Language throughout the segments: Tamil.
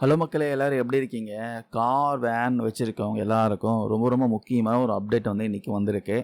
ஹலோ மக்களே! எல்லாரும் எப்படி இருக்கீங்க? கார், வேன் வச்சிருக்கவங்க எல்லாருக்கும் ரொம்ப ரொம்ப முக்கியமான ஒரு அப்டேட் வந்து இன்னைக்கு வந்திருக்கு.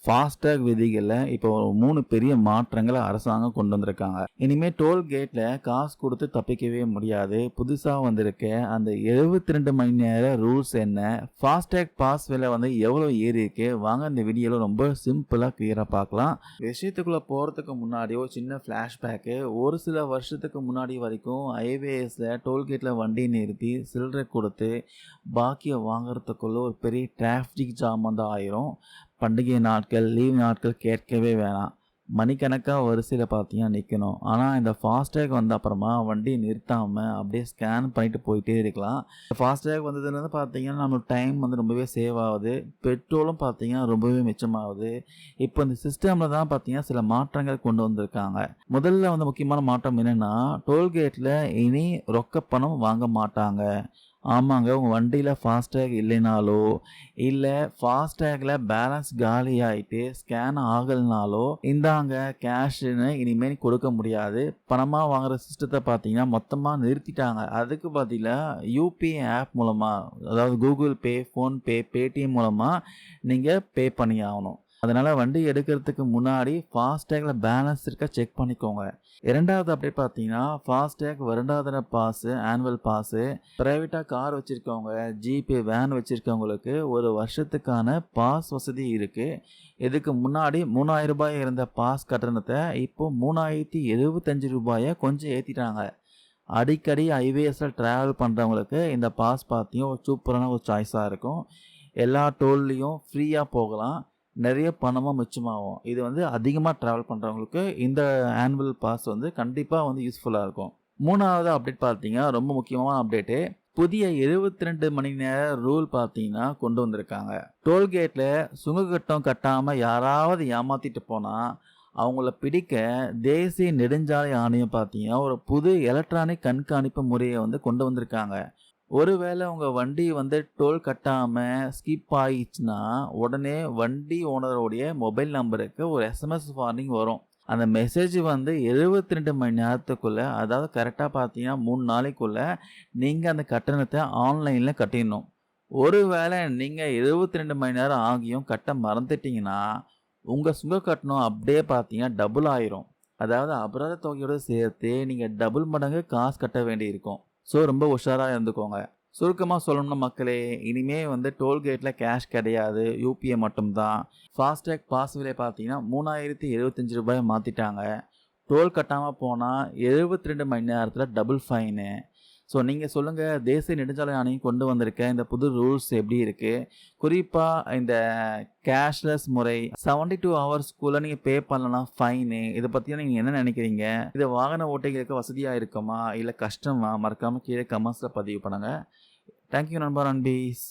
ஃபாஸ்டேக் விதிகள்ல இப்போ 3 பெரிய மாற்றங்கள அரசாங்கம் கொண்டு வந்திருக்காங்க. இனிமே டோல் கேட்ல காசு குடுத்து தப்பிக்கவே முடியாது. புதுசா வந்திருக்க அந்த 72 மணி நேர ரூல்ஸ் என்ன? ஃபாஸ்டேக் பாஸ் விலை வந்து எவ்வளோ ஏறியிருக்கு? வாங்க இந்த வீடியோல ரொம்ப சிம்பிளா கிளியரா பார்க்கலாம். விஷயத்துக்குள்ள போறதுக்கு முன்னாடி ஒரு சின்ன ஃபிளாஷ்பேக்கு. ஒரு சில வருஷத்துக்கு முன்னாடி வரைக்கும் ஹைவேஸ்ல டோல்கேட்ல வண்டி நிறுத்தி சில்லறை கொடுத்து பாக்கிய வாங்குறதுக்குள்ள ஒரு பெரிய டிராஃபிக் ஜாம் வந்து ஆயிரும். பண்டிகை நாட்கள், லீவ் நாட்கள் கேட்கவே வேணாம். மணிக்கணக்கா வரிசையில பார்த்தீங்கன்னா நிக்கணும். ஆனா இந்த ஃபாஸ்டேக் வந்த அப்புறமா வண்டிய நிறுத்தாம அப்படியே ஸ்கேன் பண்ணிட்டு போயிட்டே இருக்கலாம். ஃபாஸ்டேக் வந்ததுலேருந்து பார்த்தீங்கன்னா நம்மளுக்கு டைம் வந்து ரொம்பவே சேவ் ஆகுது. பெட்ரோலும் பார்த்தீங்கன்னா ரொம்பவே மிச்சமாகுது. இப்போ இந்த சிஸ்டம்ல தான் பார்த்தீங்கன்னா சில மாற்றங்கள் கொண்டு வந்திருக்காங்க. முதல்ல வந்து முக்கியமான மாற்றம் என்னன்னா, டோல்கேட்ல இனி ரொக்க பணம் வாங்க மாட்டாங்க. ஆமாங்க. உங்க வண்டியில ஃபாஸ்டேக் இல்லைனாலோ, இல்ல ஃபாஸ்டேக்ல பேலன்ஸ் காலியாயிட்டு ஸ்கேன் ஆகலனாலோ, இந்தாங்க கேஷ்ன்னு இனிமேல் கொடுக்க முடியாது. பணமா வாங்குற சிஸ்டத்த பார்த்தீங்கன்னா, மொத்தமா நிறுத்திட்டாங்க. அதுக்கு பதிலா யுபிஐ ஆப் மூலமா, அதாவது கூகுள் பே, ஃபோன்பே, பேடிஎம் மூலமா நீங்க பே பண்ணியாகணும். அதனால வண்டி எடுக்கிறதுக்கு முன்னாடி ஃபாஸ்டேக்ல பேலன்ஸ் இருக்கா செக் பண்ணிக்கோங்க. 2வது அப்டேட் பார்த்தீங்கன்னா, ஃபாஸ்டேக் வருடாந்திர பாஸு, ஆனுவல் பாஸு, பிரைவேட்டா கார் வச்சிருக்கவங்க, ஜீப், வேன் வச்சிருக்கவங்களுக்கு ஒரு வருஷத்துக்கான பாஸ் வசதி இருக்கு. இதுக்கு முன்னாடி ரூ. 3000 இருந்த பாஸ் கட்டணத்தை இப்போ ரூ. 3075 கொஞ்சம் ஏத்திட்டாங்க. அடிக்கடி ஹைவேஸ்ல டிராவல் பண்றவங்களுக்கு இந்த பாஸ் பார்த்தீங்கன்னா ஒரு சூப்பரான ஒரு சாய்ஸா இருக்கும். எல்லா டோல்லயும் ஃப்ரீயா போகலாம். நிறைய பணமும் மிச்சமாகும். இது வந்து அதிகமாக ட்ராவல் பண்ணுறவங்களுக்கு இந்த ஆனுவல் பாஸ் வந்து கண்டிப்பாக வந்து யூஸ்ஃபுல்லாக இருக்கும். 3வது அப்டேட் பார்த்தீங்கன்னா ரொம்ப முக்கியமான அப்டேட்டு. புதிய 72 மணி நேர ரூல் பார்த்தீங்கன்னா கொண்டு வந்திருக்காங்க. டோல்கேட்டில் சுங்கக்கட்டணம் கட்டாமல் யாராவது ஏமாற்றிட்டு போனால் அவங்கள பிடிக்க தேசிய நெடுஞ்சாலை ஆணையம் பார்த்தீங்கன்னா ஒரு புது எலக்ட்ரானிக் கண்காணிப்பு முறையை வந்து கொண்டு வந்திருக்காங்க. ஒருவேளை உங்க வண்டி வந்து டோல் கட்டாம ஸ்கிப் ஆயிடுச்சுன்னா உடனே வண்டி ஓனருடைய மொபைல் நம்பருக்கு ஒரு எஸ்எம்எஸ் வார்னிங் வரும். அந்த மெசேஜ் வந்து 72 மணி நேரத்துக்குள்ள, அதாவது கரெக்டாக பார்த்தீங்கன்னா 3 நாளைக்குள்ள நீங்கள் அந்த கட்டணத்தை ஆன்லைனில் கட்டிடணும். ஒருவேளை நீங்கள் 72 மணி நேரம் ஆகியும் கட்ட மறந்துட்டீங்கன்னா உங்கள் சுங்க கட்டணம் அப்படியே பார்த்தீங்கன்னா டபுள் ஆயிரும். அதாவது அபராத தொகையோடு சேர்த்து நீங்கள் டபுள் மடங்கு காசு கட்ட வேண்டியிருக்கும். ஸோ ரொம்ப உஷாராக இருந்துக்கோங்க. சுருக்கமாக சொல்லணும்னா மக்களே, இனிமே வந்து டோல்கேட்டில் கேஷ் கிடையாது, யூபிஐ மட்டும்தான். ஃபாஸ்டேக் பாஸ் விலை பார்த்தீங்கன்னா ரூ. 3075 மாற்றிட்டாங்க. டோல் கட்டாமல் போனால் 72 மணி நேரத்தில் டபுள் ஃபைனு. ஸோ நீங்கள் சொல்லுங்கள், தேசிய நெடுஞ்சாலை ஆணையம் கொண்டு வந்திருக்க இந்த புது ரூல்ஸ் எப்படி இருக்குது? குறிப்பாக இந்த கேஷ்லெஸ் முறை 72 ஹவர்ஸ்க்குள்ளே நீங்கள் பே பண்ணலாம் ஃபைனு. இதை பற்றியும் நீங்கள் என்ன நினைக்கிறீங்க? இது வாகன ஓட்டிகளுக்கு வசதியாக இருக்குமா, இல்லை கஷ்டமா? மறக்காமல் கீழே கமெண்ட்ஸில் பதிவு பண்ணுங்கள். தேங்க்யூ நண்பா, நண்பீஸ்.